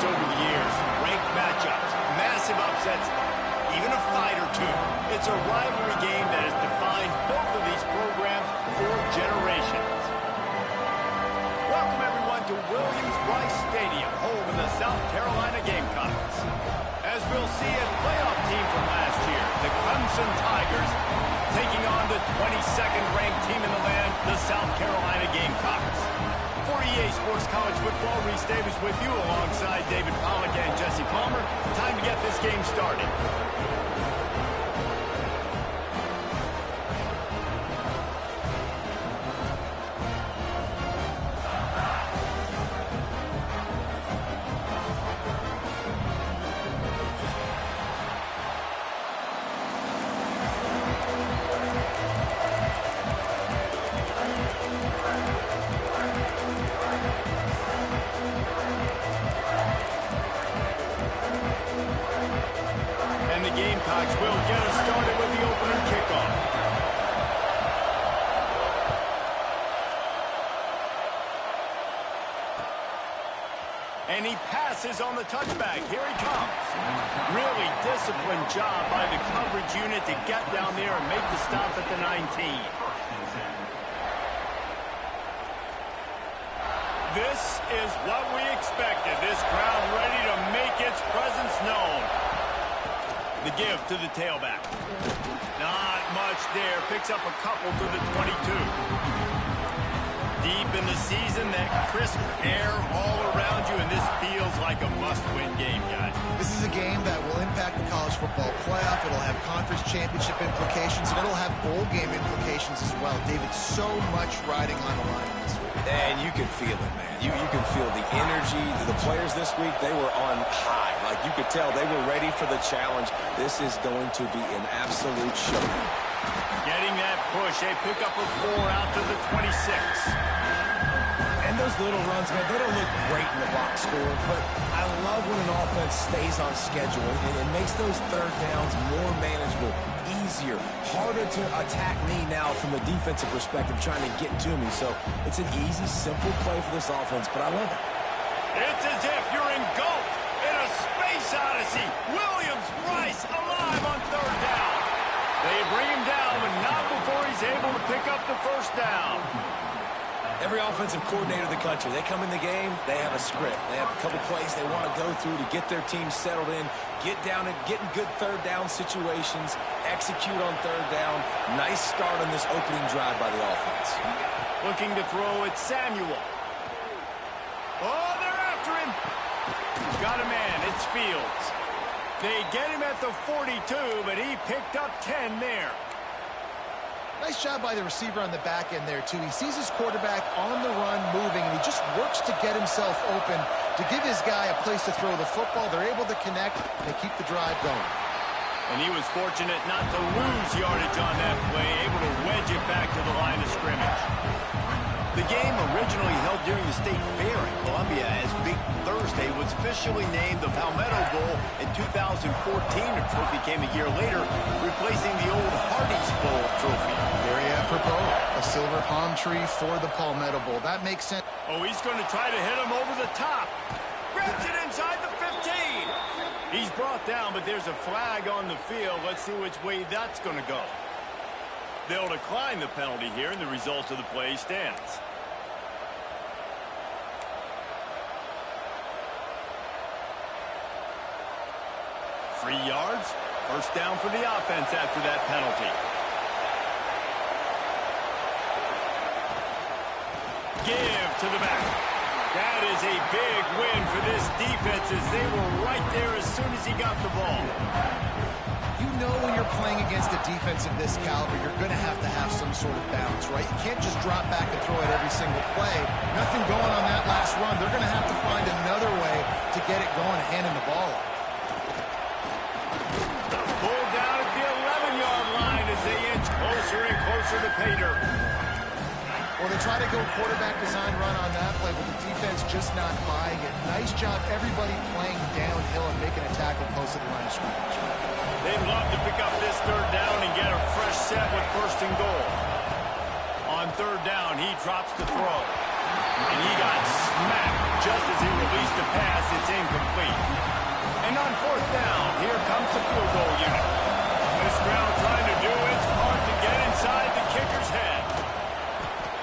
moments over the years, ranked matchups, massive upsets, even a fight or two. It's a rivalry game that has defined both of these programs for generations. Welcome, everyone, to Williams-Brice Stadium, home of the South Carolina Gamecocks. As we'll see, a playoff team from last year, the Clemson Tigers, taking on the 22nd ranked team in the land, the South Carolina Gamecocks. For EA Sports College Football, Reese Davis with you alongside David Pollack and Jesse Palmer. Time to get this game started. Gamecocks will get us started with the opener kickoff. And he passes on the touchback. Here he comes. Really disciplined job by the coverage unit to get down there and make the stop at the 19. This is what we expected. This crowd ready to make its presence known. The give to the tailback. Not much there. Picks up a couple to the 22. Deep in the season, that crisp air all around you, and this feels like a must-win game, guys. This is a game that will impact the college football playoff. It'll have conference championship implications, and it'll have bowl game implications as well. David, so much riding on the line this week. And you can feel it, man. You can feel the energy. The players this week, they were on high. Like, you could tell they were ready for the challenge. This is going to be an absolute showdown. Getting that push. They pick up a 4 out to the 26. And those little runs, man, they don't look great in the box score, but I love when an offense stays on schedule and it makes those third downs more manageable, easier, harder to attack me now from the defensive perspective trying to get to me. So it's an easy, simple play for this offense, but I love it. It's as if you're engulfed in a space odyssey. Williams-Brice alive on third down. They bring him down, but not before he's able to pick up the first down. Every offensive coordinator in the country, they come in the game, they have a script. They have a couple plays they want to go through to get their team settled in, get down and get in good third down situations, execute on third down. Nice start on this opening drive by the offense. Looking to throw it, Samuel. Oh, they're after him. Got a man, it's Fields. They get him at the 42, but he picked up 10 there. Nice job by the receiver on the back end there, too. He sees his quarterback on the run moving, and he just works to get himself open to give his guy a place to throw the football. They're able to connect, and they keep the drive going. And he was fortunate not to lose yardage on that play, able to wedge it back to the line of scrimmage. The game, originally held during the State Fair in Columbia as Big Thursday, was officially named the Palmetto Bowl in 2014. The trophy came a year later, replacing the old Hardee's Bowl trophy. Very apropos, a silver palm tree for the Palmetto Bowl. That makes sense. Oh, he's going to try to hit him over the top. Grabs it inside the 15. He's brought down, but there's a flag on the field. Let's see which way that's going to go. They'll decline the penalty here, and the result of the play stands. Free yards. First down for the offense after that penalty. Give to the back. That is a big win for this defense as they were right there as soon as he got the ball. You know when you're playing against a defense of this caliber, you're going to have some sort of balance, right? You can't just drop back and throw it every single play. Nothing going on that last run. They're going to have to find another way to get it going and handing the ball off. Pulled down at the 11-yard line as they inch closer and closer to Pater. Well, they try to go quarterback design run on that play, but the defense just not buying it. Nice job, everybody playing downhill and making a tackle close to the line of scrimmage. They'd love to pick up this third down and get a fresh set with first and goal. On third down, he drops the throw. And he got smacked just as he released the pass. It's incomplete. field goal unit. This ground trying to do its part to get inside the kicker's head.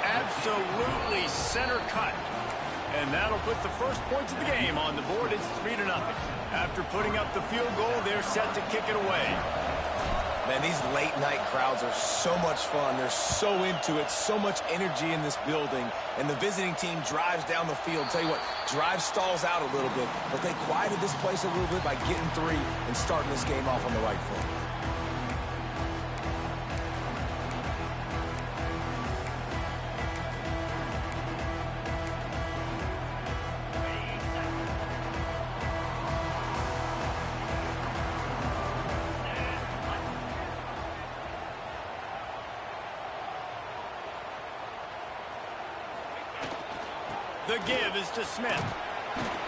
Absolutely center cut. And that'll put the first points of the game on the board. It's 3-0. After putting up the field goal, they're set to kick it away. Man, these late-night crowds are so much fun. They're so into it, so much energy in this building. And the visiting team drives down the field. Tell you what, drive stalls out a little bit, but they quieted this place a little bit by getting 3 and starting this game off on the right foot. The give is to Smith.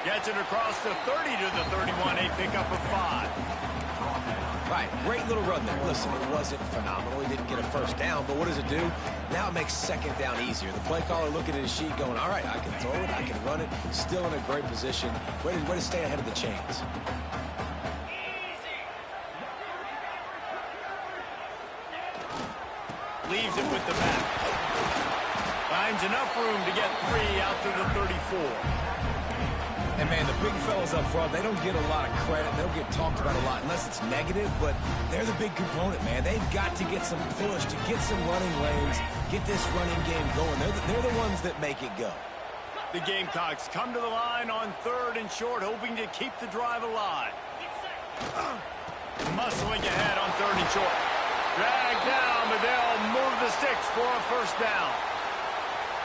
Gets it across the 30 to the 31, a pickup of 5. Right, great little run there. Listen, it wasn't phenomenal. He didn't get a first down, but what does it do? Now it makes second down easier. The play caller looking at his sheet going, all right, I can throw it, I can run it. Still in a great position. Way to stay ahead of the chains. Leaves it with the back. Finds enough room to get 3 out to the 34. And, man, the big fellas up front, they don't get a lot of credit. They don't get talked about a lot unless it's negative, but they're the big component, man. They've got to get some push, to get some running lanes, get this running game going. They're the ones that make it go. The Gamecocks come to the line on 3rd and short, hoping to keep the drive alive. Muscling ahead on 3rd and short. Dragged down, but they'll move the sticks for a first down.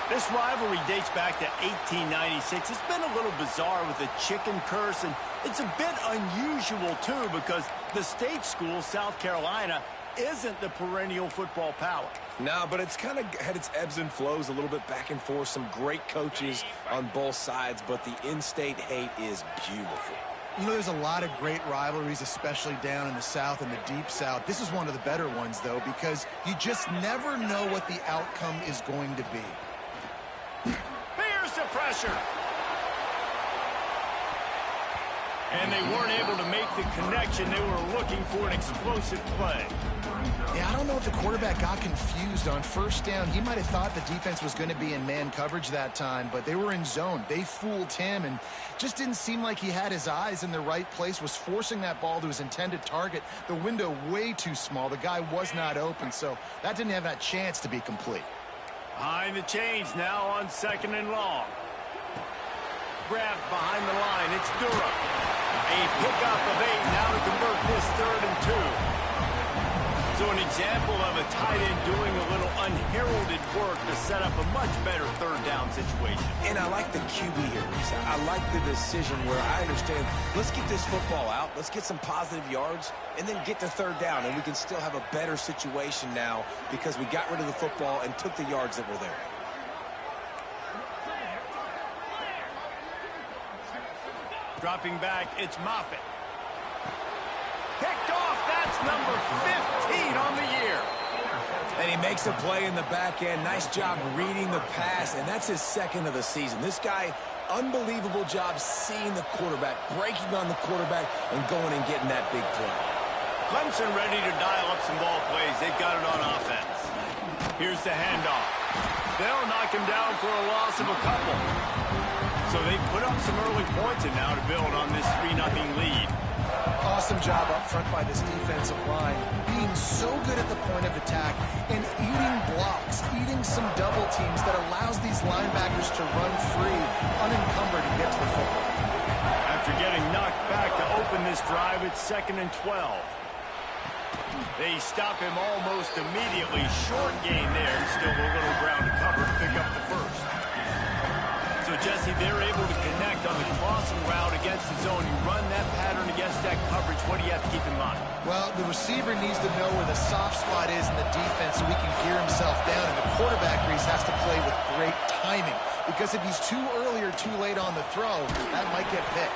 This rivalry dates back to 1896. It's been a little bizarre with the chicken curse, and it's a bit unusual, too, because the state school, South Carolina, isn't the perennial football power. No, but it's kind of had its ebbs and flows a little bit back and forth. Some great coaches on both sides, but the in-state hate is beautiful. You know, there's a lot of great rivalries, especially down in the South and the Deep South. This is one of the better ones, though, because you just never know what the outcome is going to be. Here's the pressure. And they weren't able to make the connection. They were looking for an explosive play. Yeah, I don't know if the quarterback got confused on first down. He might have thought the defense was going to be in man coverage that time, but they were in zone. They fooled him and just didn't seem like he had his eyes in the right place, was forcing that ball to his intended target. The window way too small. The guy was not open, so that didn't have that chance to be complete. Behind the chains now on 2nd and long. Grabbed behind the line. It's Durham. A pickup of 8 now to convert this 3rd and 2. So an example of a tight end doing a little unheralded work to set up a much better 3rd down situation. And I like the QB here, Reese. I like the decision where I understand, let's get this football out, let's get some positive yards, and then get to 3rd down, and we can still have a better situation now because we got rid of the football and took the yards that were there. Dropping back, it's Moffitt. Picked off, that's number 15 on the year. And he makes a play in the back end. Nice job reading the pass, and that's his 2nd of the season. This guy, unbelievable job seeing the quarterback, breaking on the quarterback, and going and getting that big play. Clemson ready to dial up some ball plays. They've got it on offense. Here's the handoff. They'll knock him down for a loss of a couple. So they put up some early points and now to build on this 3-0 lead. Awesome job up front by this defensive line, being so good at the point of attack and eating blocks, eating some double teams that allows these linebackers to run free, unencumbered, and get to the football. After getting knocked back to open this drive, it's 2nd and 12. They stop him almost immediately. Short gain there. Still a little ground to cover to pick up the first. So, Jesse, they're able to connect on the crossing route against the zone. You run that pattern against that coverage. What do you have to keep in mind? Well, the receiver needs to know where the soft spot is in the defense so he can gear himself down. And the quarterback, Reese, has to play with great timing. Because if he's too early or too late on the throw, that might get picked.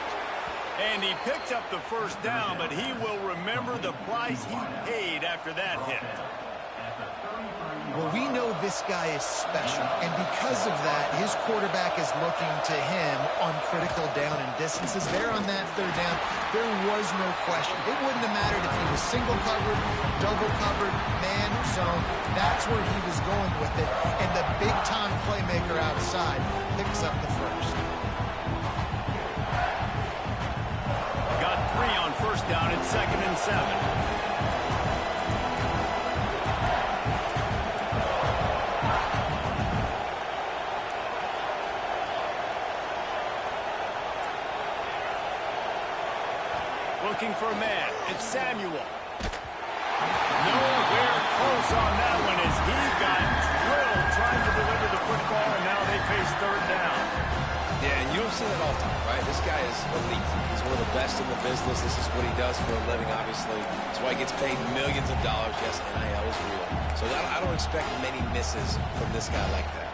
And he picked up the first down, but he will remember the price he paid after that hit. Well, we know this guy is special, and because of that, his quarterback is looking to him on critical down and distances. There on that third down, there was no question. It wouldn't have mattered if he was single covered, double covered, man, zone. That's where he was going with it, and the big-time playmaker outside picks up the first. Got 3 on first down and 2nd and 7. Looking for a man. It's Samuel. Nowhere close on that one as he got drilled trying to deliver the football, and now they face 3rd down. Yeah, and you don't see that all the time, right? This guy is elite. He's one of the best in the business. This is what he does for a living, obviously. That's why he gets paid millions of dollars. Yes, NIL is real. So I don't expect many misses from this guy like that.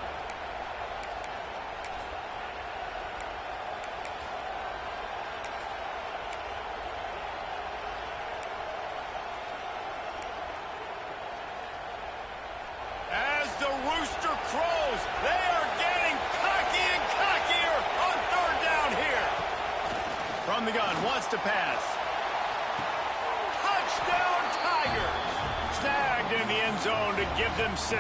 The rooster crows. They are getting cocky and cockier on 3rd down here. From the gun, wants to pass. Touchdown Tigers. Snagged in the end zone to give them 6.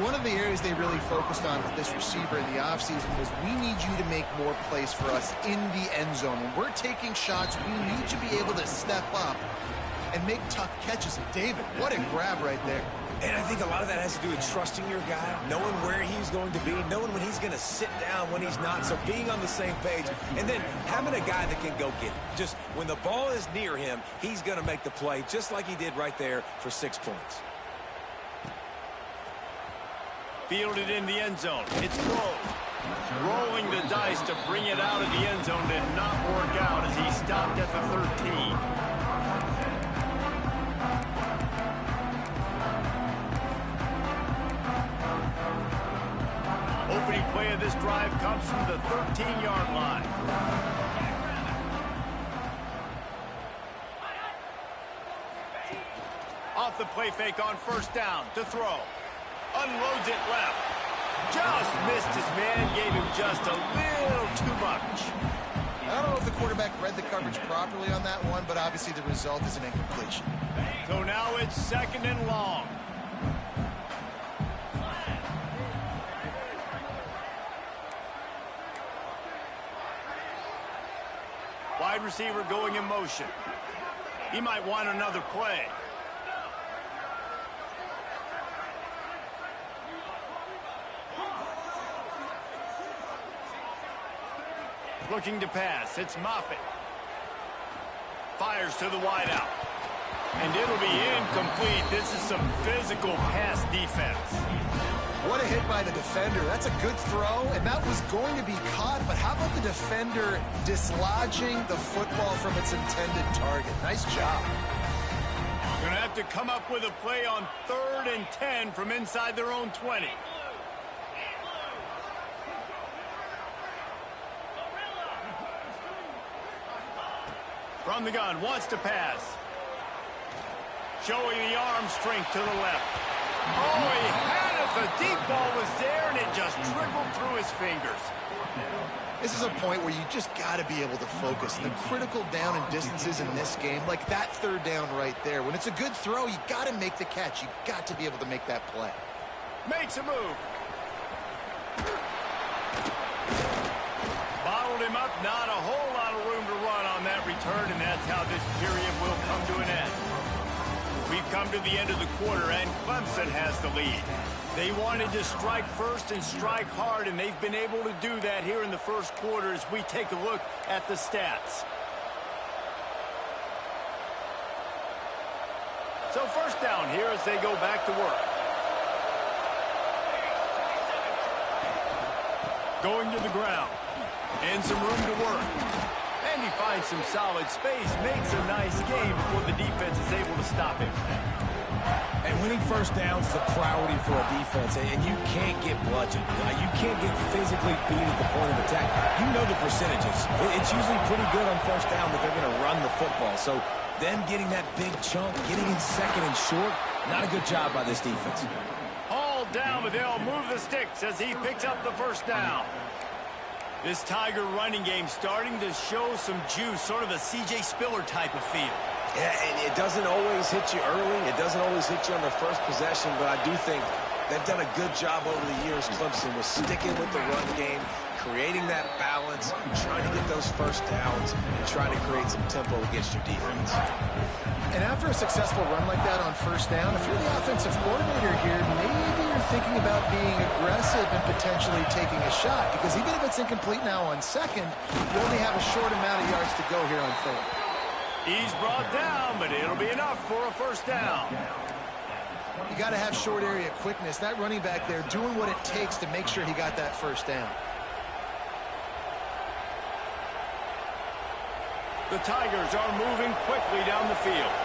One of the areas they really focused on with this receiver in the offseason was we need you to make more plays for us in the end zone. When we're taking shots, we need you to be able to step up and make tough catches. And David, what a grab right there. And I think a lot of that has to do with trusting your guy, knowing where he's going to be, knowing when he's going to sit down, when he's not, so being on the same page, and then having a guy that can go get it. Just when the ball is near him, he's going to make the play, just like he did right there for 6 points. Fielded in the end zone. It's Crow. Rolling the dice to bring it out of the end zone did not work out as he stopped at the 13. Opening play of this drive comes from the 13-yard line. Off the play fake on first down to throw. Unloads it left. Just missed his man, gave him just a little too much. I don't know if the quarterback read the coverage properly on that one, but obviously the result is an incompletion. So now it's 2nd and long. Wide receiver going in motion. He might want another play. Looking to pass. It's Moffitt. Fires to the wideout. And it'll be incomplete. This is some physical pass defense. What a hit by the defender. That's a good throw, and that was going to be caught, but how about the defender dislodging the football from its intended target? Nice job. Going to have to come up with a play on 3rd and 10 from inside their own 20. From the gun, wants to pass. Showing the arm strength to the left. Oh, he had it. The deep ball was there, and it just trickled through his fingers. This is a point where you just got to be able to focus. The critical down and distances in this game, like that 3rd down right there. When it's a good throw, you got to make the catch. You got to be able to make that play. Makes a move. Bottled him up. Not a whole lot of room to run on that return, and that's how this period will come to an end. We've come to the end of the quarter, and Clemson has the lead. They wanted to strike first and strike hard, and they've been able to do that here in the first quarter as we take a look at the stats. So first down here as they go back to work. Going to the ground. And some room to work. And he finds some solid space, makes a nice game before the defense is able to stop him. And winning first downs is a priority for a defense, and you can't get bludgeoned. You can't get physically beat at the point of attack. You know the percentages. It's usually pretty good on first down that they're going to run the football. So them getting that big chunk, getting in second and short, Not a good job by this defense. Hauled down, but they'll move the sticks as he picks up the first down. This Tiger running game starting to show some juice, sort of a C.J. Spiller type of feel. Yeah, and it doesn't always hit you early. It doesn't always hit you on the first possession, but I do think they've done a good job over the years, Clemson, with sticking with the run game, creating that balance, trying to get those first downs, and trying to create some tempo against your defense. And after a successful run like that on first down, if you're the offensive coordinator here, maybe you're thinking about being aggressive and potentially taking a shot, because even if it's incomplete now on second, you only have a short amount of yards to go here on third. He's brought down, but it'll be enough for a first down. You got to have short area quickness. That running back there doing what it takes to make sure he got that first down. The Tigers are moving quickly down the field.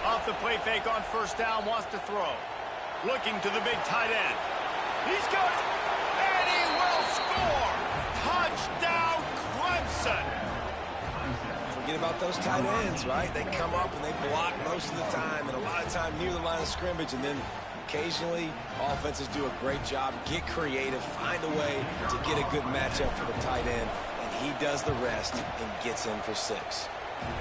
Off the play fake on first down, wants to throw. Looking to the big tight end. He's got it, and he will score! Touchdown, Clemson! Forget about those tight ends, right? They come up and they block most of the time, and a lot of time near the line of scrimmage, and then occasionally offenses do a great job, get creative, find a way to get a good matchup for the tight end, and he does the rest and gets in for 6.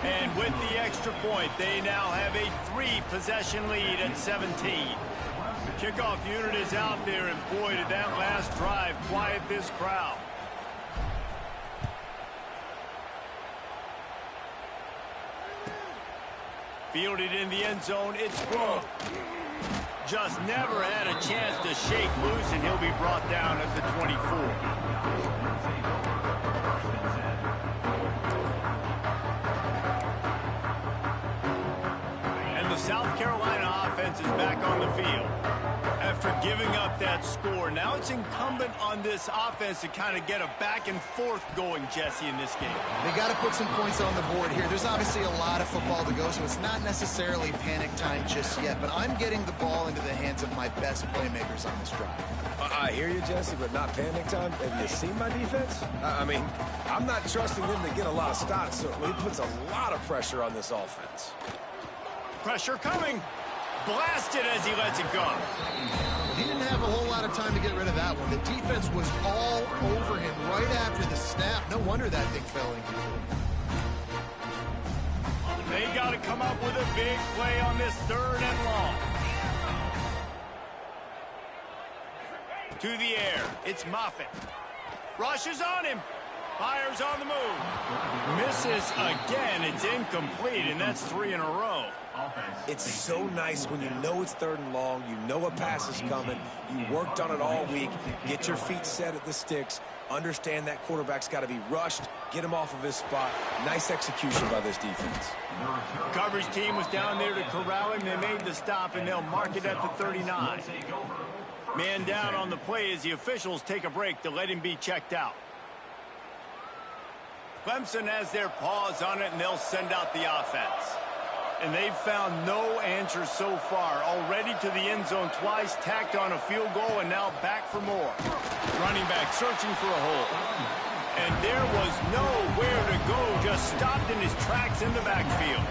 And with the extra point, they now have a 3-possession lead at 17. The kickoff unit is out there, and boy, did that last drive quiet this crowd. Fielded in the end zone, it's Brooke. Just never had a chance to shake loose, and he'll be brought down at the 24. And the South Carolina offense is back on the field. After giving up that score, now it's incumbent on this offense to kind of get a back and forth going, Jesse, in this game. They got to put some points on the board here. There's obviously a lot of football to go, so it's not necessarily panic time just yet, but I'm getting the ball into the hands of my best playmakers on this drive. I hear you, Jesse, but not panic time. Have you seen my defense? I mean, I'm not trusting them to get a lot of stops, so it puts a lot of pressure on this offense. Pressure coming. Blasted as he lets it go. He didn't have a whole lot of time to get rid of that one. The defense was all over him right after the snap. No wonder that thing fell incomplete. They got to come up with a big play on this 3rd and long. To the air, it's Moffitt. Rushes on him. Fires on the move. Misses again. It's incomplete, and that's 3 in a row. It's so nice when you know it's 3rd and long, you know a pass is coming, you worked on it all week, get your feet set at the sticks, understand that quarterback's got to be rushed, get him off of his spot. Nice execution by this defense. The coverage team was down there to corral him. They made the stop, and they'll mark it at the 39. Man down on the play as the officials take a break to let him be checked out. Clemson has their paws on it, and they'll send out the offense. And they've found no answer so far. Already to the end zone twice, tacked on a field goal, and now back for more. Running back searching for a hole. And there was nowhere to go, just stopped in his tracks in the backfield.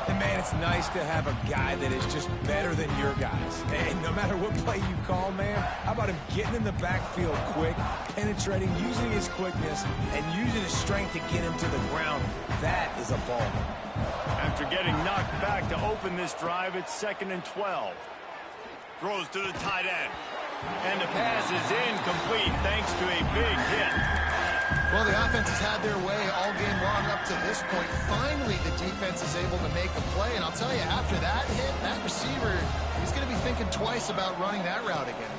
And, man, it's nice to have a guy that is just better than your guys. And no matter what play you call, man, how about him getting in the backfield quick, penetrating, using his quickness, and using his strength to get him to the ground. That is a ball. After getting knocked back to open this drive, it's 2nd and 12. Throws to the tight end. And the pass is incomplete thanks to a big hit. Well, the offense has had their way all game long up to this point. Finally, the defense is able to make a play. And I'll tell you, after that hit, that receiver, he's going to be thinking twice about running that route again.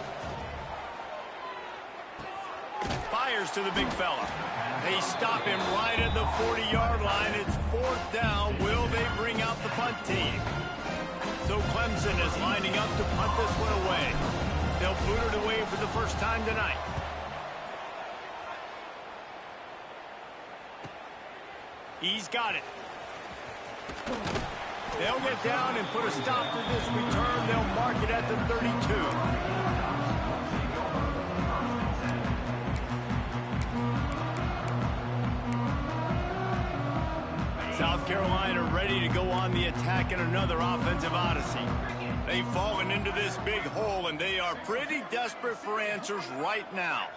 Fires to the big fella. They stop him right at the 40-yard line. It's 4th down. Will they bring out the punt team? So Clemson is lining up to punt this one away. They'll boot it away for the first time tonight. He's got it. They'll get down and put a stop to this return. They'll mark it at the 32. South Carolina ready to go on the attack in another offensive odyssey. They've fallen into this big hole, and they are pretty desperate for answers right now.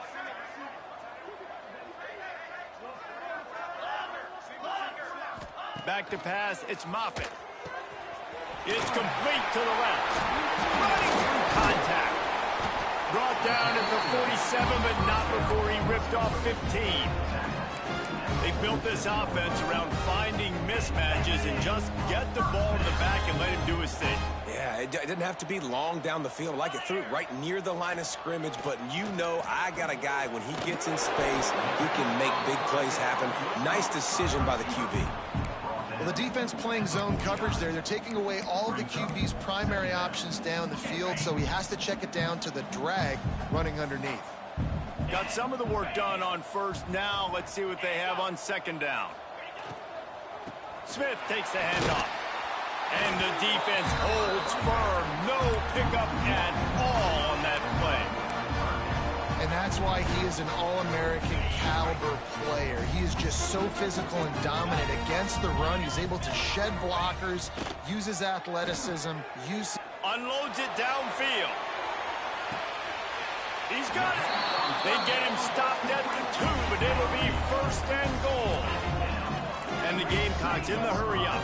Back to pass, it's Moffitt. It's complete to the left. Running through contact. Brought down at the 47, but not before he ripped off 15. They built this offense around finding mismatches and just get the ball to the back and let him do his thing. Yeah, it didn't have to be long down the field. Like it threw it right near the line of scrimmage, but you know I got a guy, when he gets in space, he can make big plays happen. Nice decision by the QB. Well, the defense playing zone coverage there. They're taking away all of the QB's primary options down the field, so he has to check it down to the drag running underneath. Got some of the work done on first. Now let's see what they have on second down. Smith takes the handoff. And the defense holds firm. No pickup at all on that play. And that's why he is an All-American caliber player. He is just so physical and dominant against the run. He's able to shed blockers, use his athleticism, unloads it downfield. He's got it. They get him stopped at the 2, but it'll be first and goal. And the Gamecocks in the hurry-up.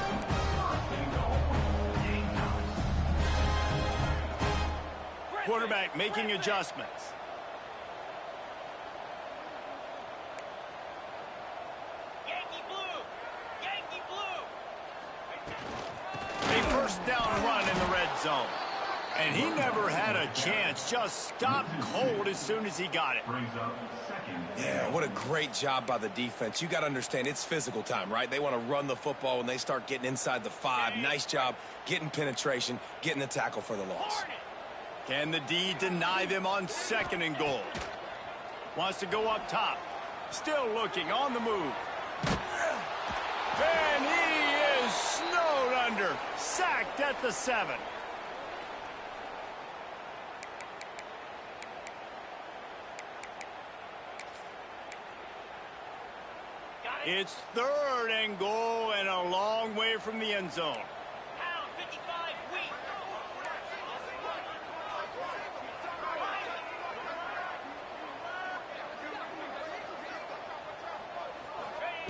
Quarterback making adjustments. A first down run in the red zone. And he never had a chance. Just stopped cold as soon as he got it. Yeah, what a great job by the defense. You got to understand, it's physical time, right? They want to run the football when they start getting inside the 5. Nice job getting penetration, getting the tackle for the loss. Can the D deny them on second and goal? Wants to go up top. Still looking on the move. And he is snowed under. Sacked at the 7. It's third and goal and a long way from the end zone.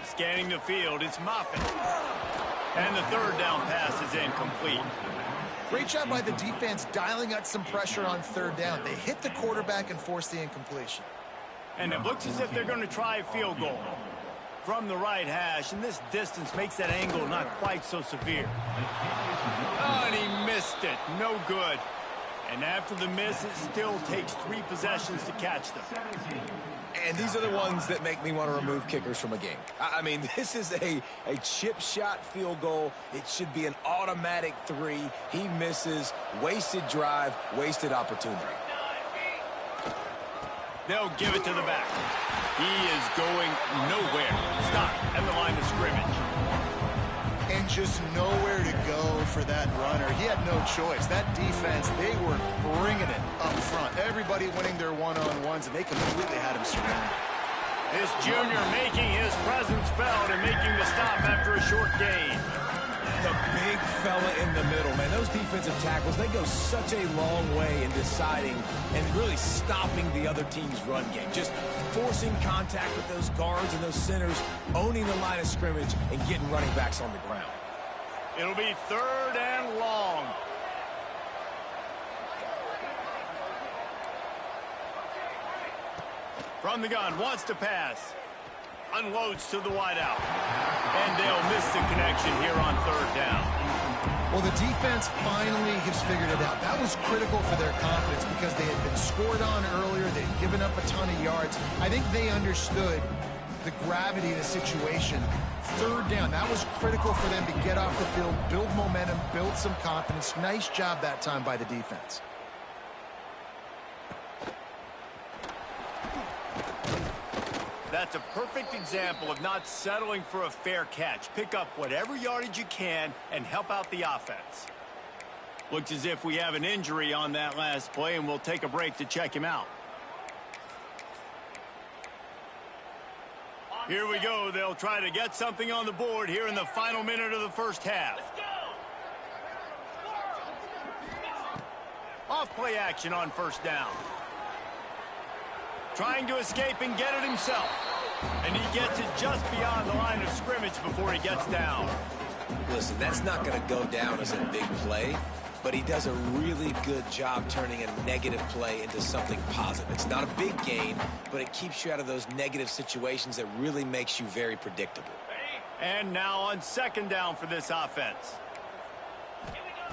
Scanning the field, it's Moffitt. And the third down pass is incomplete. Great job by the defense dialing out some pressure on third down. They hit the quarterback and forced the incompletion. And it looks as if they're going to try a field goal from the right hash, and this distance makes that angle not quite so severe. Oh, and he missed it. No good. And after the miss, it still takes 3 possessions to catch them. And these are the ones that make me want to remove kickers from a game. I mean, this is a chip shot field goal. It should be an automatic 3. He misses. Wasted drive, wasted opportunity. They'll give it to the back. He is going nowhere. Stop at the line of scrimmage. And just nowhere to go for that runner. He had no choice. That defense, they were bringing it up front. Everybody winning their one-on-ones, and they completely had him surrounded. This junior making his presence felt and making the stop after a short gain. The big fella in the middle, man. Those defensive tackles, they go such a long way in deciding and really stopping the other team's run game. Just forcing contact with those guards and those centers, owning the line of scrimmage, and getting running backs on the ground. It'll be third and long. From the gun, wants to pass. Unloads to the wideout. And they'll miss the connection here on third down. Well, the defense finally has figured it out. That was critical for their confidence because they had been scored on earlier. They had given up a ton of yards. I think they understood the gravity of the situation. Third down, that was critical for them to get off the field, build momentum, build some confidence. Nice job that time by the defense. That's a perfect example of not settling for a fair catch. Pick up whatever yardage you can and help out the offense. Looks as if we have an injury on that last play, and we'll take a break to check him out. Here we go. They'll try to get something on the board here in the final minute of the first half. Off-play action on first down. Trying to escape and get it himself. And he gets it just beyond the line of scrimmage before he gets down. Listen, that's not going to go down as a big play, but he does a really good job turning a negative play into something positive. It's not a big gain, but it keeps you out of those negative situations that really makes you very predictable. And now on second down for this offense.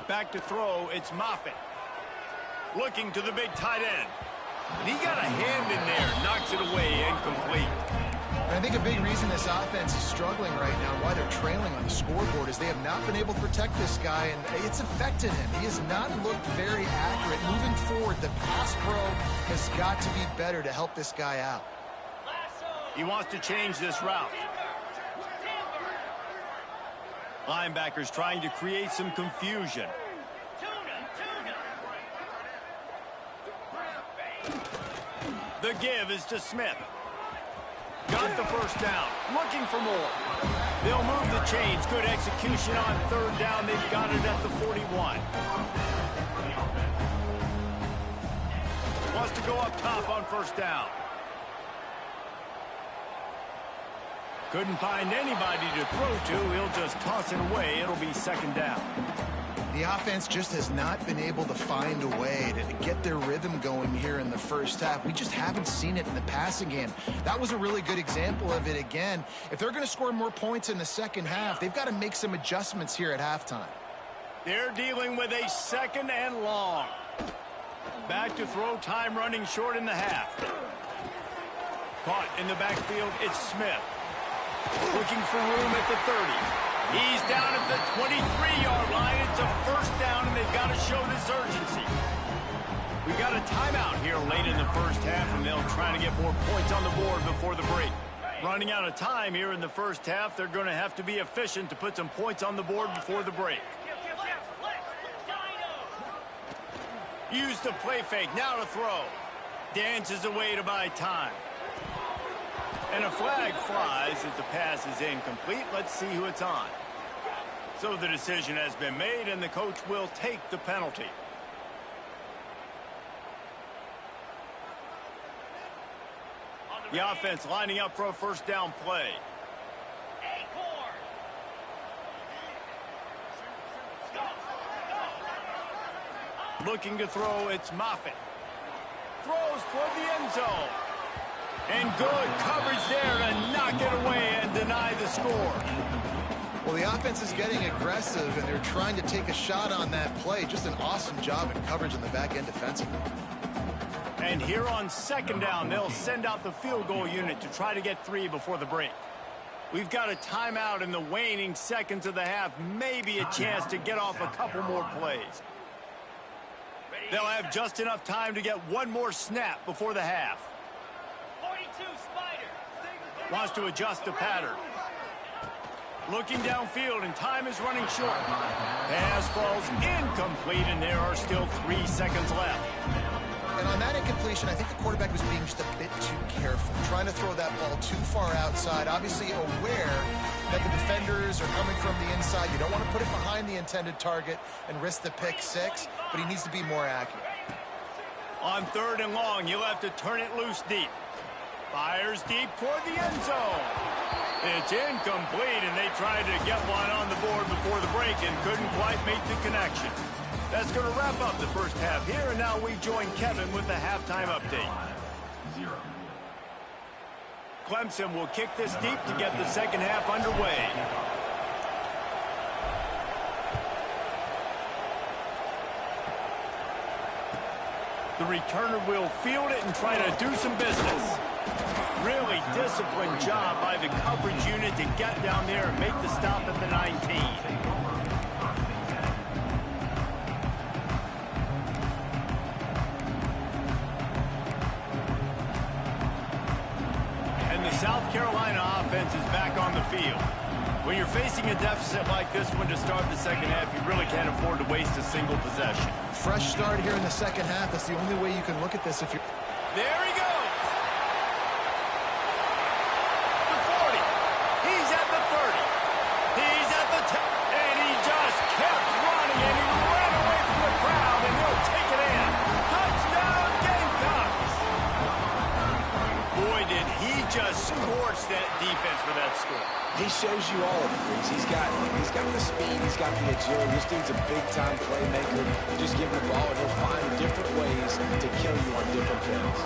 Back to throw, it's Moffitt. Looking to the big tight end. And he got a hand in there, knocks it away, incomplete. And I think a big reason this offense is struggling right now, why they're trailing on the scoreboard, is they have not been able to protect this guy, and it's affected him. He has not looked very accurate. Moving forward, the pass pro has got to be better to help this guy out. He wants to change this route. Linebackers trying to create some confusion. The give is to Smith. Got the first down. Looking for more. They'll move the chains. Good execution on third down. They've got it at the 41. Wants to go up top on first down. Couldn't find anybody to throw to. He'll just toss it away. It'll be second down. The offense just has not been able to find a way to get their rhythm going here in the first half. We just haven't seen it in the passing game. That was a really good example of it again. If they're going to score more points in the second half, they've got to make some adjustments here at halftime. They're dealing with a second and long. Back to throw, time running short in the half. Caught in the backfield, it's Smith. Looking for room at the 30. He's down at the 23-yard line. It's a first down, and they've got to show this urgency. We've got a timeout here late in the first half, and they'll try to get more points on the board before the break. Running out of time here in the first half, they're going to have to be efficient to put some points on the board before the break. Use the play fake, now to throw. Dances away to buy time. And a flag flies as the pass is incomplete. Let's see who it's on. So the decision has been made, and the coach will take the penalty. The offense lining up for a first down play. Looking to throw, it's Moffitt. Throws toward the end zone. And good coverage there to knock it away and deny the score. Well, the offense is getting aggressive, and they're trying to take a shot on that play. Just an awesome job in coverage on the back end defensively. And here on second down, they'll send out the field goal unit to try to get 3 before the break. We've got a timeout in the waning seconds of the half. Maybe a chance to get off a couple more plays. They'll have just enough time to get one more snap before the half. Wants to adjust the pattern. Looking downfield, and time is running short. Pass falls incomplete, and there are still 3 seconds left. And on that incompletion, I think the quarterback was being just a bit too careful, trying to throw that ball too far outside, obviously aware that the defenders are coming from the inside. You don't want to put it behind the intended target and risk the pick 6, but he needs to be more accurate. On third and long, you'll have to turn it loose deep. Fires deep toward the end zone. It's incomplete, and they tried to get one on the board before the break and couldn't quite make the connection. That's going to wrap up the first half here, and now we join Kevin with the halftime update. Clemson will kick this deep to get the second half underway. The returner will field it and try to do some business. Really disciplined job by the coverage unit to get down there and make the stop at the 19. And the South Carolina offense is back on the field. When you're facing a deficit like this one to start the second half, you really can't afford to waste a single possession. Fresh start here in the second half. That's the only way you can look at this if you're... There he goes! The 40. boy, did he just scorch that defense for that score. He shows you all of it, Reese. He's got the speed, he's got the agility. This dude's a big-time playmaker. You just give him the ball, and he'll find different ways to kill you on different plays.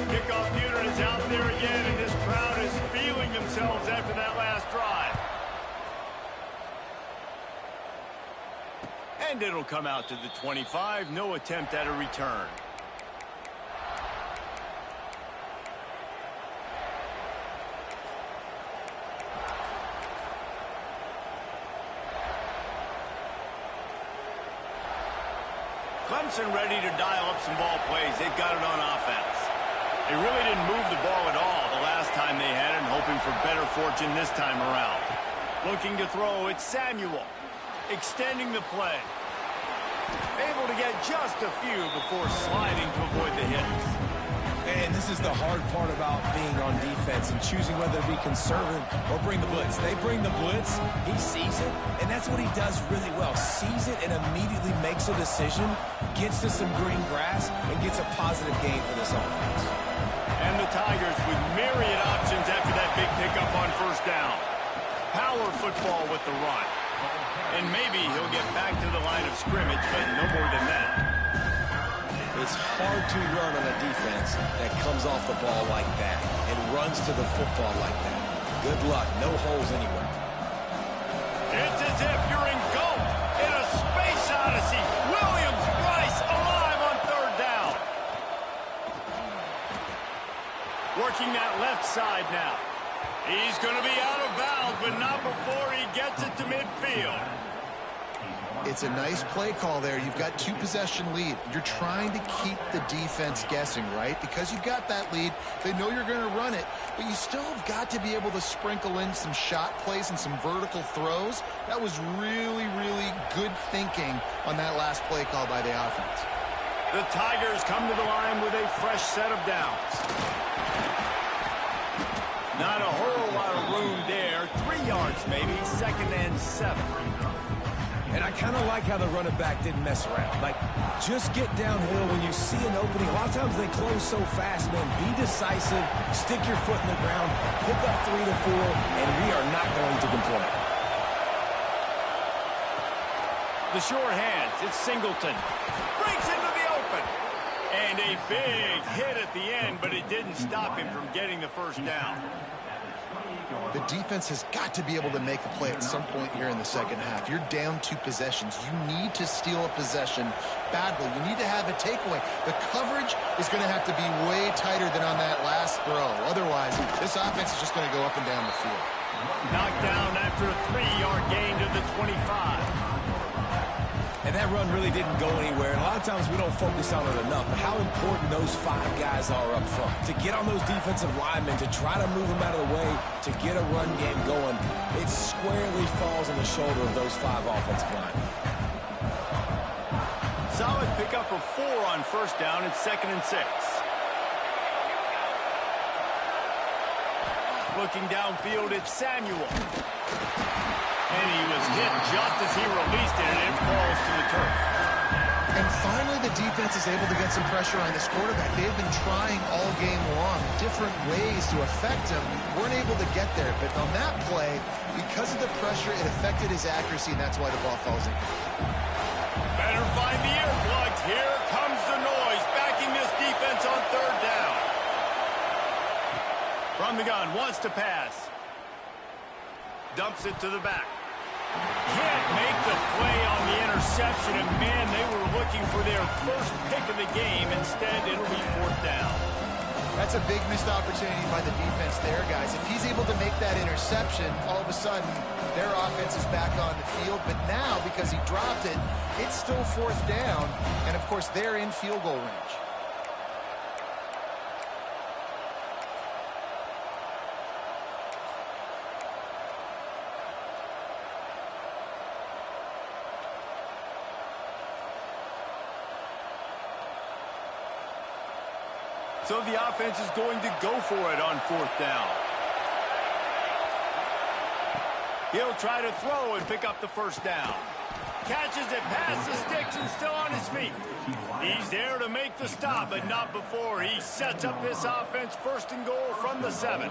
Kickoff unit is out there again, and this crowd is feeling themselves after that last drive. And it'll come out to the 25. No attempt at a return. Clemson ready to dial up some ball plays. They've got it on offense. They really didn't move the ball at all the last time they had it, hoping for better fortune this time around. Looking to throw, it's Samuel. Extending the play. Able to get just a few before sliding to avoid the hits. And this is the hard part about being on defense and choosing whether to be conservative or bring the blitz. They bring the blitz, he sees it, and that's what he does really well. Sees it and immediately makes a decision, gets to some green grass, and gets a positive gain for this offense. And the Tigers with myriad options after that big pickup on first down. Power football with the run. And maybe he'll get back to the line of scrimmage, but no more than that. It's hard to run on a defense that comes off the ball like that and runs to the football like that. Good luck. No holes anywhere. It's as if you're engulfed in a space odyssey. Williams-Brice alive on third down. Working that left side now. He's going to be out of bounds, but not before he gets it to midfield. It's a nice play call there. You've got 2-possession lead. You're trying to keep the defense guessing, right? Because you've got that lead, they know you're going to run it, but you still have got to be able to sprinkle in some shot plays and some vertical throws. That was really, really good thinking on that last play call by the offense. The Tigers come to the line with a fresh set of downs. Not a whole lot of room there. 3 yards maybe, 2nd and 7. And I kind of like how the running back didn't mess around. Like, just get downhill when you see an opening. A lot of times they close so fast, man. Be decisive, stick your foot in the ground, pick up 3 to 4, and we are not going to complain. The sure hands, it's Singleton. Breaks into the open. And a big hit at the end, but it didn't stop him from getting the first down. The defense has got to be able to make a play at some point here in the second half. You're down 2 possessions. You need to steal a possession badly. You need to have a takeaway. The coverage is going to have to be way tighter than on that last throw. Otherwise, this offense is just going to go up and down the field. Knocked down after a 3-yard gain to the 25. And that run really didn't go anywhere. And a lot of times we don't focus on it enough. But how important those 5 guys are up front. To get on those defensive linemen, to try to move them out of the way, to get a run game going, it squarely falls on the shoulder of those 5 offensive linemen. Solid pickup of 4 on first down. It's 2nd and 6. Looking downfield, it's Samuel. And he was hit just as he released it, and it falls to the turf. And finally, the defense is able to get some pressure on this quarterback. They've been trying all game long different ways to affect him. Weren't able to get there. But on that play, because of the pressure, it affected his accuracy, and that's why the ball falls in. Better find the earplugs. Here comes the noise, backing this defense on third down. From the gun, wants to pass. Dumps it to the back. Can't make the play on the interception, and man, they were looking for their first pick of the game. Instead, it'll be 4th down. That's a big missed opportunity by the defense there, guys. If he's able to make that interception, all of a sudden, their offense is back on the field. But now, because he dropped it, it's still 4th down, and of course, they're in field goal range. So the offense is going to go for it on 4th down. He'll try to throw and pick up the first down. Catches it past the sticks and still on his feet. He's there to make the stop, but not before he sets up this offense first and goal from the 7.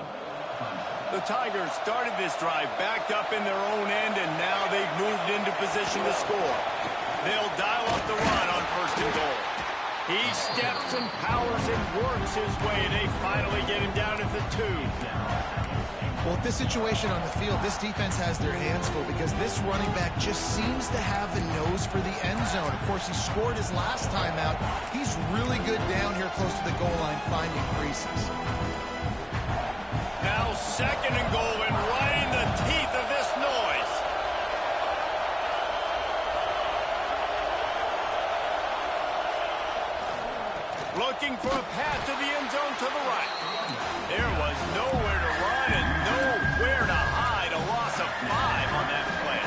The Tigers started this drive backed up in their own end, and now they've moved into position to score. They'll dial up the run on first and goal. He steps and powers and works his way. They finally get him down at the 2. Well, with this situation on the field, this defense has their hands full because this running back just seems to have the nose for the end zone. Of course, he scored his last time out. He's really good down here close to the goal line, finding creases. Now second and goal, and right in the teeth of this noise. Looking for a path to the end zone to the right. There was nowhere to run and nowhere to hide. A loss of 5 on that play.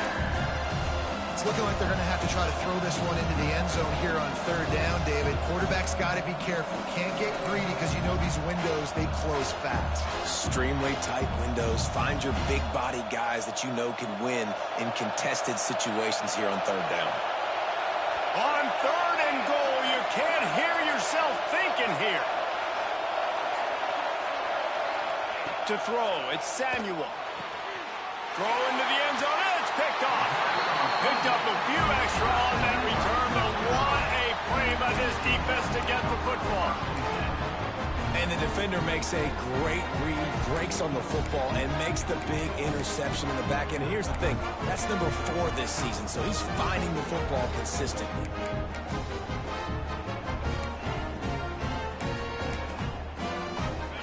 It's looking like they're going to have to try to throw this one into the end zone here on third down, David. Quarterback's got to be careful. Can't get greedy because you know these windows, they close fast. Extremely tight windows. Find your big body guys that you know can win in contested situations here on third down. On third and goal, you can't hear yourself thinking here. To throw, it's Samuel. Throw into the end zone, and it's picked off. Picked up a few extra on that return, but what a play by this defense to get the football. And the defender makes a great read, breaks on the football, and makes the big interception in the back end. And here's the thing, that's number 4 this season, so he's finding the football consistently.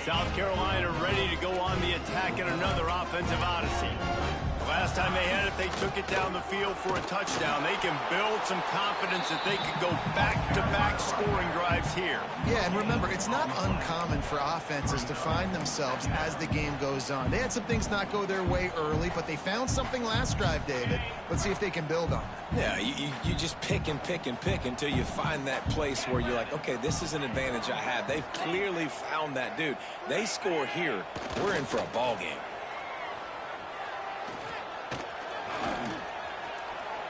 South Carolina ready to go on the attack in another offensive odyssey. Last time they had it, they took it down the field for a touchdown. They can build some confidence that they could go back-to-back scoring drives here. Yeah, and remember, it's not uncommon for offenses to find themselves as the game goes on. They had some things not go their way early, but they found something last drive, David. Let's see if they can build on it. Yeah, you just pick and pick and pick until you find that place where you're like, okay, this is an advantage I have. They've clearly found that dude. They score here, we're in for a ball game.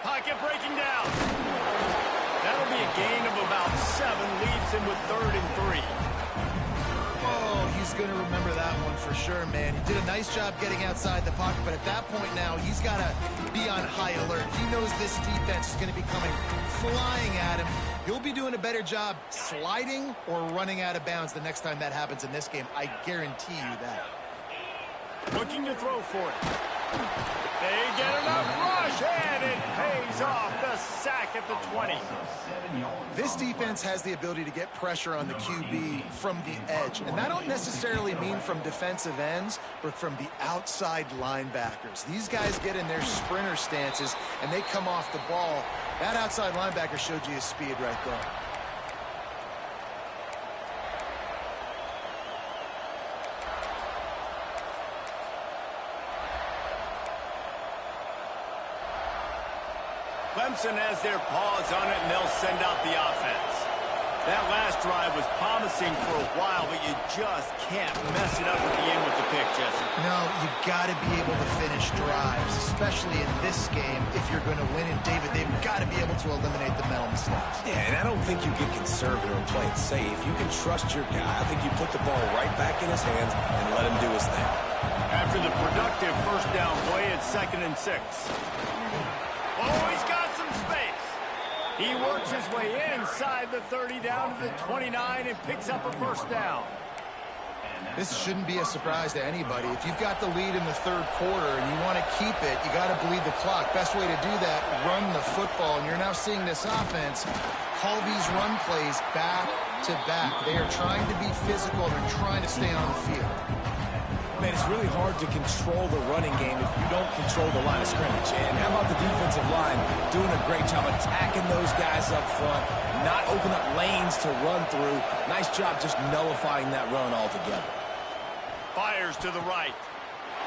Pocket breaking down. That'll be a gain of about 7, leaves him with third and 3. Oh, he's going to remember that one for sure, man. He did a nice job getting outside the pocket, but at that point now, he's got to be on high alert. He knows this defense is going to be coming flying at him. He'll be doing a better job sliding or running out of bounds the next time that happens in this game. I guarantee you that. Looking to throw for it. They get enough rush, and it pays off. The sack at the 20. This defense has the ability to get pressure on the QB from the edge. And that don't necessarily mean from defensive ends, but from the outside linebackers. These guys get in their sprinter stances, and they come off the ball. That outside linebacker showed you his speed right there. Clemson has their paws on it, and they'll send out the offense. That last drive was promising for a while, but you just can't mess it up at the end with the pick, Jesse. No, you got to be able to finish drives, especially in this game. If you're going to win it, David, they've got to be able to eliminate the mental mistakes. Yeah, and I don't think you get conservative or play it safe. You can trust your guy. I think you put the ball right back in his hands and let him do his thing. After the productive first down play, it's 2nd and 6. Oh, he's got some space. He works his way inside the 30 down to the 29 and picks up a first down. This shouldn't be a surprise to anybody. If you've got the lead in the third quarter and you want to keep it, you got to bleed the clock. Best way to do that, run the football. And you're now seeing this offense call these run plays back to back. They are trying to be physical. They're trying to stay on the field. Man, it's really hard to control the running game if you don't control the line of scrimmage. And how about the defensive line doing a great job attacking those guys up front, not open up lanes to run through. Nice job just nullifying that run altogether. Fires to the right.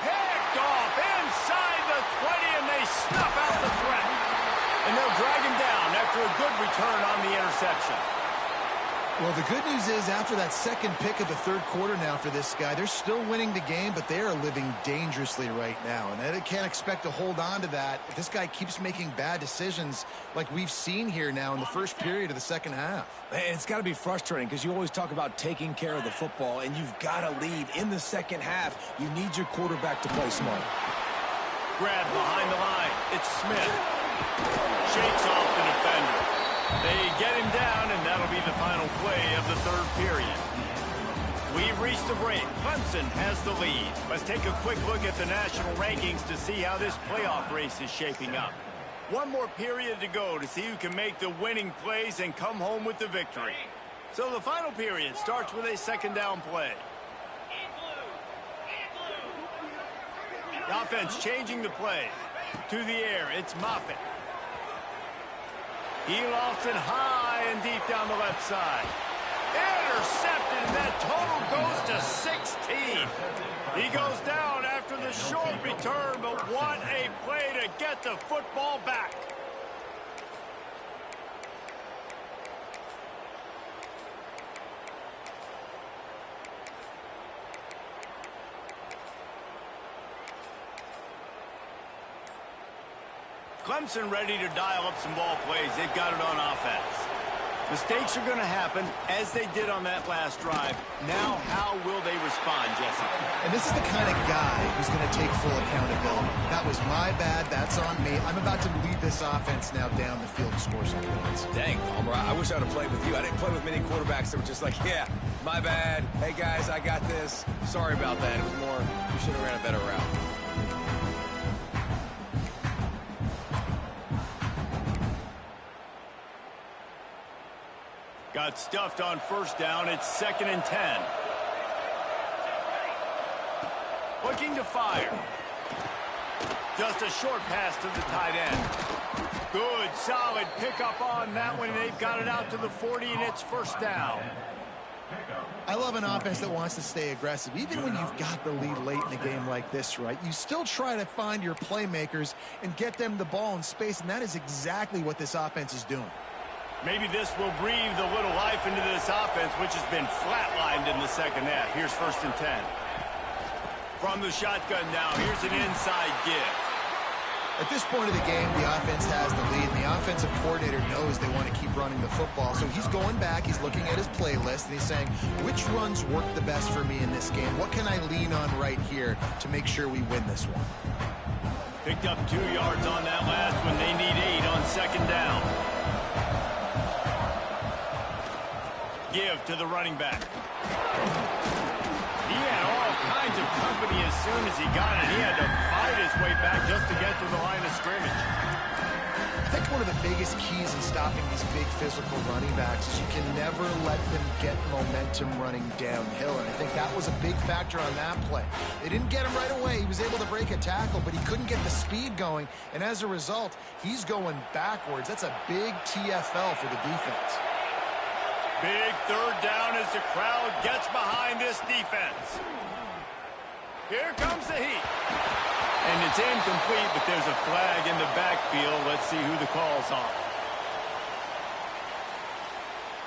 Picked off inside the 20, and they snuff out the threat. And they'll drag him down after a good return on the interception. Well, the good news is after that second pick of the third quarter now for this guy, they're still winning the game, but they are living dangerously right now. And they can't expect to hold on to that if this guy keeps making bad decisions like we've seen here now in the first period of the second half. It's got to be frustrating because you always talk about taking care of the football, and you've got to lead in the second half. You need your quarterback to play smart. Grab behind the line. It's Smith. Shakes off the defender. They get him down, and that'll be the final play of the third period. We've reached the break. Clemson has the lead. Let's take a quick look at the national rankings to see how this playoff race is shaping up. One more period to go to see who can make the winning plays and come home with the victory. So the final period starts with a second down play. The offense changing the play. To the air, it's Moffitt. He lofts it high and deep down the left side. Intercepted, and that total goes to 16. He goes down after the short return, but what a play to get the football back. Clemson ready to dial up some ball plays. They've got it on offense. Mistakes are going to happen, as they did on that last drive. Now, how will they respond, Jesse? And this is the kind of guy who's going to take full accountability. That was my bad. That's on me. I'm about to lead this offense now down the field and score some points. Dang, Palmer, I wish I would have played with you. I didn't play with many quarterbacks that were just like, yeah, my bad. Hey, guys, I got this. Sorry about that. It was more, you should have ran a better route. Got stuffed on first down. It's 2nd and 10. Looking to fire. Just a short pass to the tight end. Good, solid pickup on that one. They've got it out to the 40, and it's first down. I love an offense that wants to stay aggressive. Even when you've got the lead late in a game like this, right, you still try to find your playmakers and get them the ball in space, and that is exactly what this offense is doing. Maybe this will breathe a little life into this offense, which has been flatlined in the second half. Here's 1st and 10. From the shotgun now, here's an inside give. At this point of the game, the offense has the lead, and the offensive coordinator knows they want to keep running the football. So he's going back, he's looking at his playlist, and he's saying, which runs work the best for me in this game? What can I lean on right here to make sure we win this one? Picked up 2 yards on that last one. They need 8 on 2nd down. Give to the running back. He had all kinds of company as soon as he got it. He had to fight his way back just to get to the line of scrimmage. I think one of the biggest keys in stopping these big physical running backs is you can never let them get momentum running downhill, and I think that was a big factor on that play. They didn't get him right away. He was able to break a tackle, but he couldn't get the speed going, and as a result, he's going backwards. That's a big TFL for the defense. Big 3rd down as the crowd gets behind this defense. Here comes the heat. And it's incomplete, but there's a flag in the backfield. Let's see who the call's on.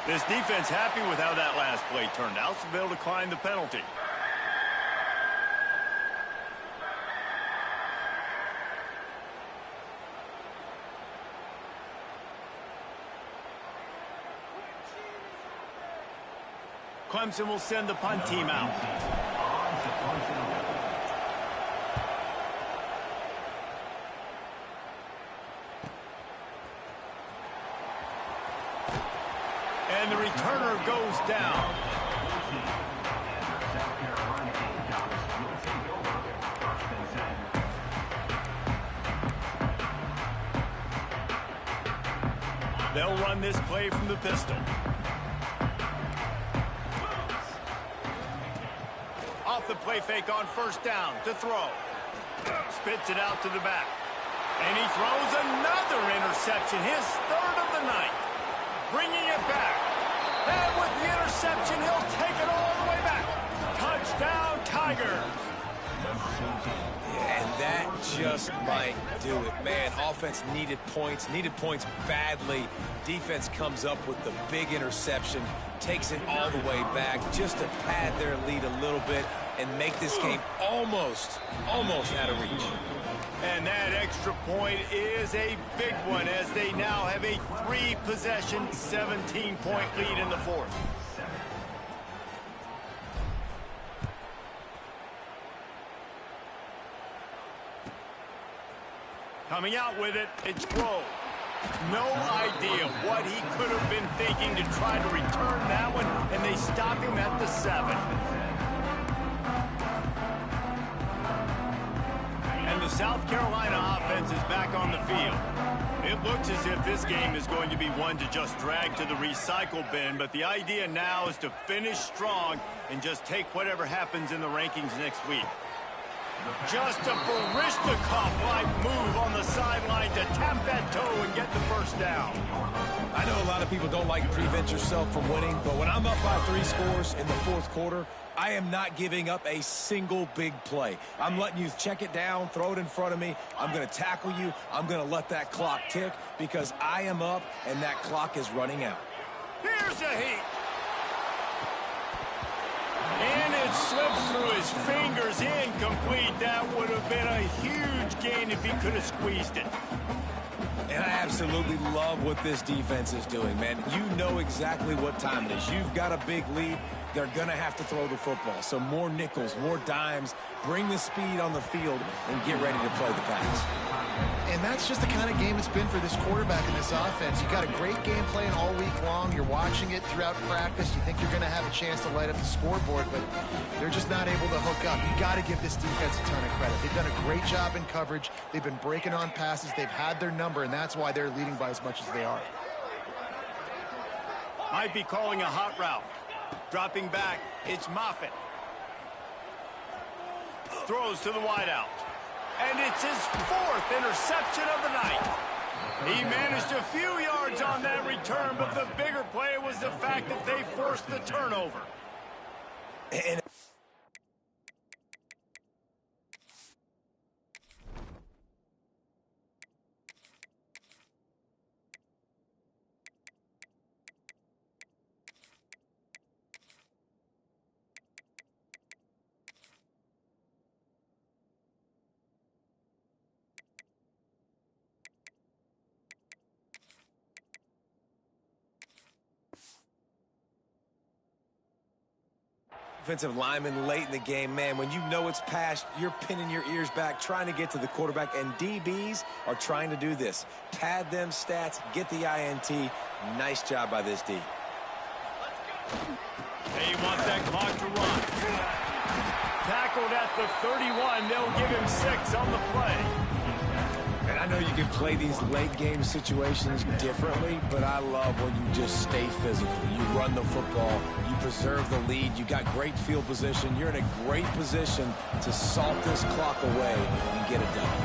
This defense happy with how that last play turned out, so they'll decline the penalty. Clemson will send the punt team out. And the returner goes down. They'll run this play from the pistol. Off the play fake on first down to throw. Spits it out to the back. And he throws another interception, his 3rd of the night. Bringing it back. And with the interception, he'll take it all the way back. Touchdown, Tigers. And that just might do it. Man, offense needed points badly. Defense comes up with the big interception, takes it all the way back just to pad their lead a little bit and make this game almost out of reach. And that extra point is a big one as they now have a 3-possession, 17-point lead in the fourth. Coming out with it, it's Grove. No idea what he could have been thinking to try to return that one, and they stop him at the 7. And the South Carolina offense is back on the field. It looks as if this game is going to be one to just drag to the recycle bin, but the idea now is to finish strong and just take whatever happens in the rankings next week. Just a Baryshnikov-like move on the sideline to tap that toe and get the first down. I know a lot of people don't like to prevent yourself from winning, but when I'm up by 3 scores in the fourth quarter, I am not giving up a single big play. I'm letting you check it down, throw it in front of me. I'm going to tackle you. I'm going to let that clock tick because I am up and that clock is running out. Here's a heat. And it slips through his fingers, incomplete. That would have been a huge gain if he could have squeezed it. And I absolutely love what this defense is doing, man. You know exactly what time it is. You've got a big lead. They're going to have to throw the football. So more nickels, more dimes, bring the speed on the field, and get ready to play the pass. And that's just the kind of game it's been for this quarterback and this offense. You got a great game plan all week long. You're watching it throughout practice. You think you're going to have a chance to light up the scoreboard, but they're just not able to hook up. You got to give this defense a ton of credit. They've done a great job in coverage. They've been breaking on passes. They've had their number, and that's why they're leading by as much as they are. Might be calling a hot route. Dropping back, it's Moffitt. Throws to the wideout. And it's his 4th interception of the night. He managed a few yards on that return, but the bigger play was the fact that they forced the turnover. And offensive lineman late in the game, man, when you know it's past, you're pinning your ears back, trying to get to the quarterback, and DBs are trying to do this. Pad them stats, get the INT. Nice job by this D. They want that clock to run. Tackled at the 31. They'll give him 6 on the play. And I know you can play these late-game situations differently, but I love when you just stay physical. You run the football, you preserve the lead, you got great field position. You're in a great position to salt this clock away and get it done.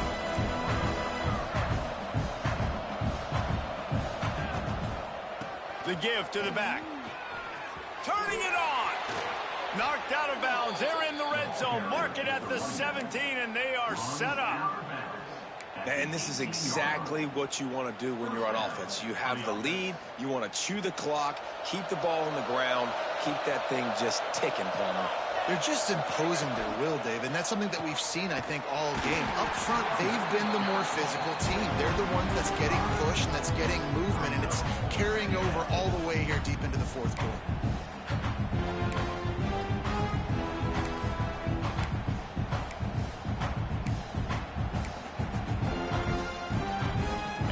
The give to the back. Turning it on. Knocked out of bounds. They're in the red zone. Mark it at the 17, and they are set up. And this is exactly what you want to do when you're on offense. You have the lead. You want to chew the clock, keep the ball on the ground, keep that thing just ticking, Palmer. They're just imposing their will, Dave, and that's something that we've seen, I think, all game. Up front, they've been the more physical team. They're the ones that's getting pushed and that's getting movement, and it's carrying over all the way here deep into the fourth quarter.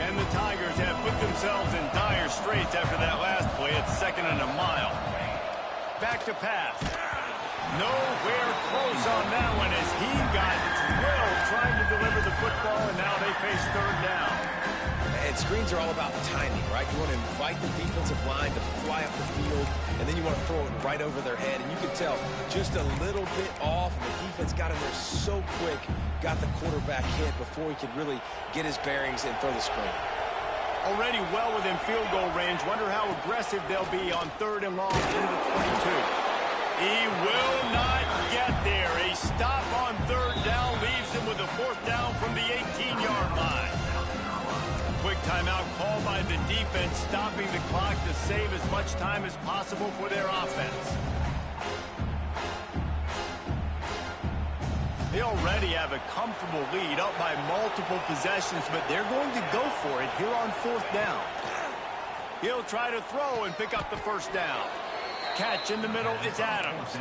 And the Tigers have put themselves in dire straits after that last play at 2nd and a mile. Back to pass. Nowhere close on that one as he got drilled trying to deliver the football, and now they face 3rd down. And screens are all about timing, right? You want to invite the defensive line to fly up the field, and then you want to throw it right over their head. And you can tell just a little bit off, and the defense got in there so quick, got the quarterback hit before he could really get his bearings and throw the screen. Already well within field goal range. Wonder how aggressive they'll be on 3rd and long in the 22. He will not get there. A stop on 3rd down leaves him with a 4th down from the 18-yard line. Quick timeout called by the defense, stopping the clock to save as much time as possible for their offense. They already have a comfortable lead, up by multiple possessions, but they're going to go for it here on 4th down. He'll try to throw and pick up the first down. Catch in the middle, it's Adams.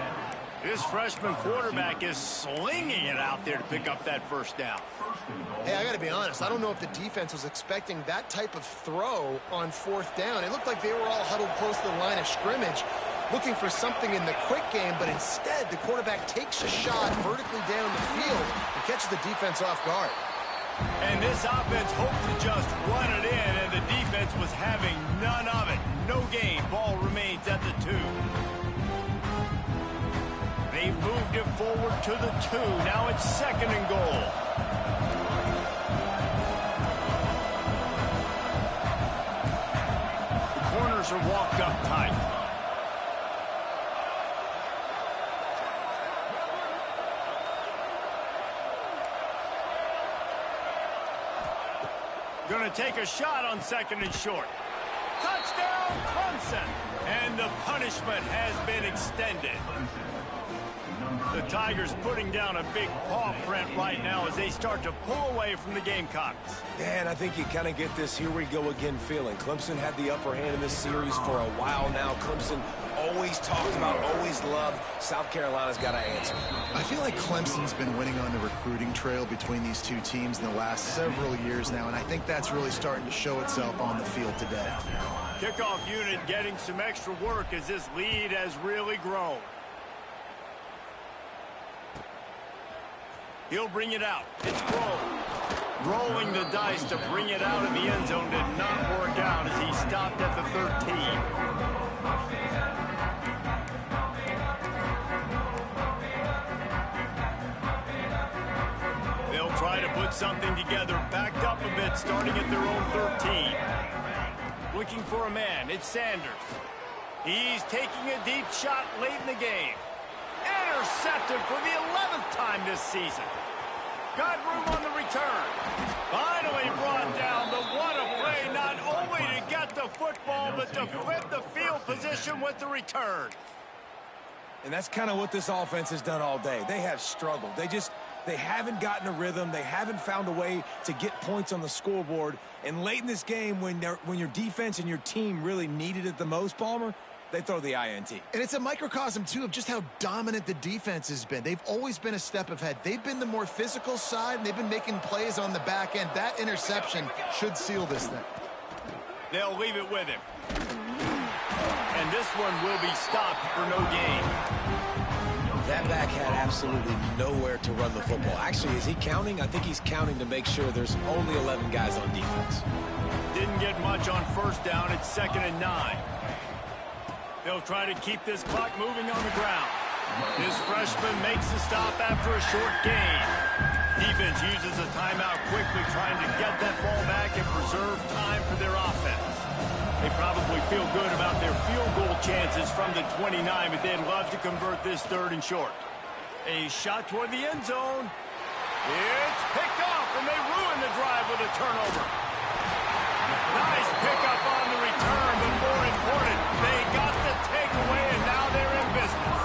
This freshman quarterback is slinging it out there to pick up that first down. Hey, I got to be honest. I don't know if the defense was expecting that type of throw on 4th down. It looked like they were all huddled close to the line of scrimmage, looking for something in the quick game, but instead the quarterback takes a shot vertically down the field and catches the defense off guard. And this offense hoped to just run it in, and the defense was having none of it. No gain. Ball remains at the 2. They've moved it forward to the 2. Now it's 2nd and goal. The corners are walked up tight. Going to take a shot on 2nd and short. Touchdown, Clemson! And the punishment has been extended. The Tigers putting down a big paw print right now as they start to pull away from the Gamecocks. Man, I think you kind of get this here we go again feeling. Clemson had the upper hand in this series for a while now. Clemson always talked about, always loved. South Carolina's got to answer. I feel like Clemson's been winning on the recruiting trail between these two teams in the last several years now, and I think that's really starting to show itself on the field today. Kickoff unit getting some extra work as this lead has really grown. He'll bring it out. It's Grove. Rolling the dice to bring it out of the end zone did not work out as he stopped at the 13. They'll try to put something together, backed up a bit, starting at their own 13. Looking for a man, it's Sanders. He's taking a deep shot late in the game. Intercepted for the 11th time this season. Got room on the return. Finally brought down. The what a play, not only to get the football, but to flip the field position with the return. And that's kind of what this offense has done all day. They have struggled. They haven't gotten a rhythm. They haven't found a way to get points on the scoreboard. And late in this game, when your defense and your team really needed it the most, Palmer, they throw the INT. And it's a microcosm, too, of just how dominant the defense has been. They've always been a step ahead. They've been the more physical side, and they've been making plays on the back end. That interception should seal this thing. They'll leave it with him. And this one will be stopped for no gain. That back had absolutely nowhere to run the football. Actually, is he counting? I think he's counting to make sure there's only 11 guys on defense. Didn't get much on 1st down. It's 2nd and 9. They'll try to keep this clock moving on the ground. This freshman makes the stop after a short gain. Defense uses a timeout quickly, trying to get that ball back and preserve time for their offense. They probably feel good about their field goal chances from the 29, but they'd love to convert this 3rd and short. A shot toward the end zone. It's picked off, and they ruin the drive with a turnover. Nice pickup on the return, but more important, they got the takeaway, and now they're in business.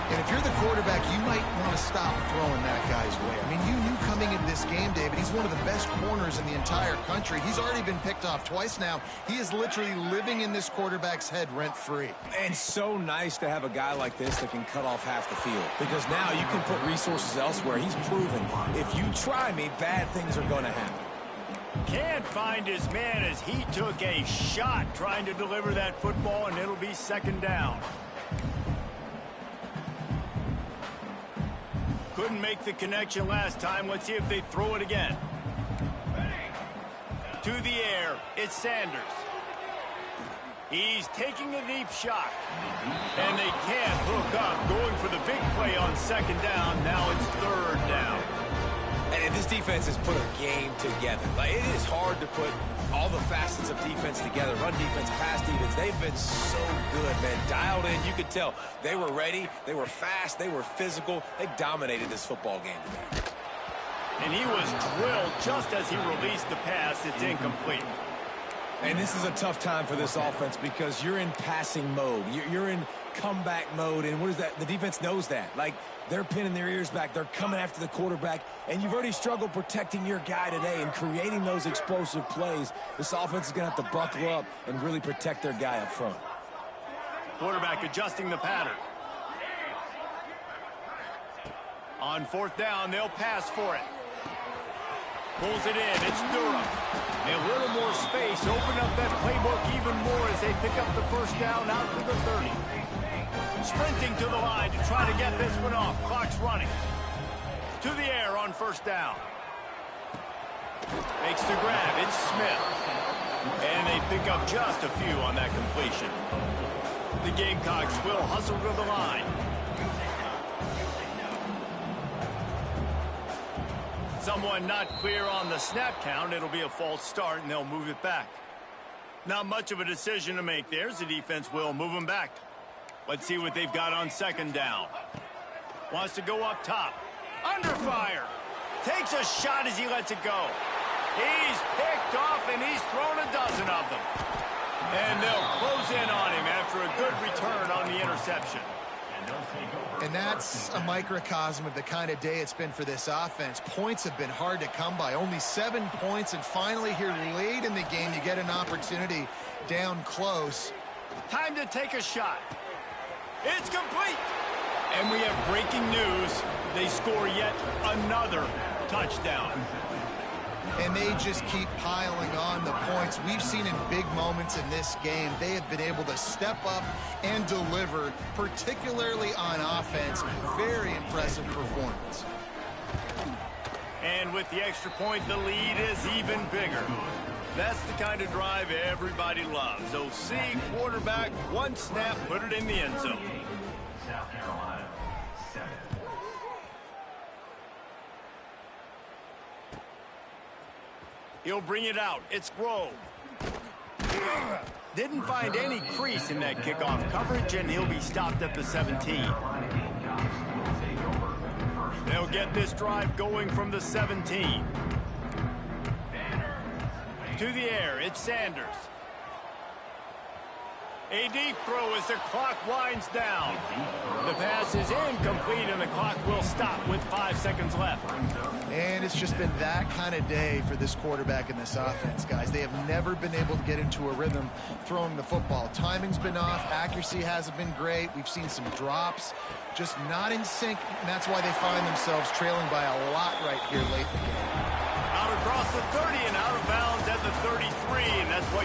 And if you're the quarterback, you might want to stop throwing that guy's way. I mean, you knew coming into this game, David, he's one of the best corners in the entire country. He's already been picked off twice now. He is literally living in this quarterback's head rent-free. And so nice to have a guy like this that can cut off half the field, because now you can put resources elsewhere. He's proven if you try me, bad things are going to happen. Can't find his man as he took a shot trying to deliver that football, and it'll be 2nd down. Couldn't make the connection last time. Let's see if they throw it again. To the air, it's Sanders. He's taking a deep shot. And they can't hook up. Going for the big play on 2nd down. Now it's 3rd down. And this defense has put a game together. Like, it is hard to put all the facets of defense together. Run defense, pass defense. They've been so good, man. Dialed in. You could tell they were ready. They were fast. They were physical. They dominated this football game today. And he was drilled just as he released the pass. It's incomplete. And this is a tough time for this offense because you're in passing mode. You're in comeback mode. And what is that? The defense knows that. Like, they're pinning their ears back. They're coming after the quarterback. And you've already struggled protecting your guy today and creating those explosive plays. This offense is going to have to buckle up and really protect their guy up front. Quarterback adjusting the pattern. On fourth down, they'll pass for it. Pulls it in. It's Durham. A little more space. Open up that playbook even more as they pick up the first down out to the 30. Sprinting to the line to try to get this one off. Clock's running. To the air on first down. Makes the grab. It's Smith. And they pick up just a few on that completion. The Gamecocks will hustle to the line. Someone not clear on the snap count. It'll be a false start, and they'll move it back. Not much of a decision to make there. The defense will move them back. Let's see what they've got on second down. Wants to go up top. Under fire. Takes a shot as he lets it go. He's picked off, and he's thrown a dozen of them. And they'll close in on him after a good return on the interception. And that's a microcosm of the kind of day it's been for this offense. Points have been hard to come by. Only 7 points, and finally here late in the game, you get an opportunity down close. Time to take a shot. It's complete. And we have breaking news. They score yet another touchdown. And they just keep piling on the points. We've seen in big moments in this game, they have been able to step up and deliver, particularly on offense. Very impressive performance. And with the extra point, the lead is even bigger. That's the kind of drive everybody loves. OC, quarterback, one snap, put it in the end zone. South Carolina, 7. He'll bring it out. It's Grove. Didn't find any crease in that kickoff coverage, and he'll be stopped at the 17. They'll get this drive going from the 17. To the air, it's Sanders. A deep throw as the clock winds down. The pass is incomplete, and the clock will stop with 5 seconds left. And it's just been that kind of day for this quarterback and this offense, guys. They have never been able to get into a rhythm throwing the football. Timing's been off. Accuracy hasn't been great. We've seen some drops. Just not in sync, and that's why they find themselves trailing by a lot right here late in the game. Out across the 30 and out of bounds at the 33, and that's what you're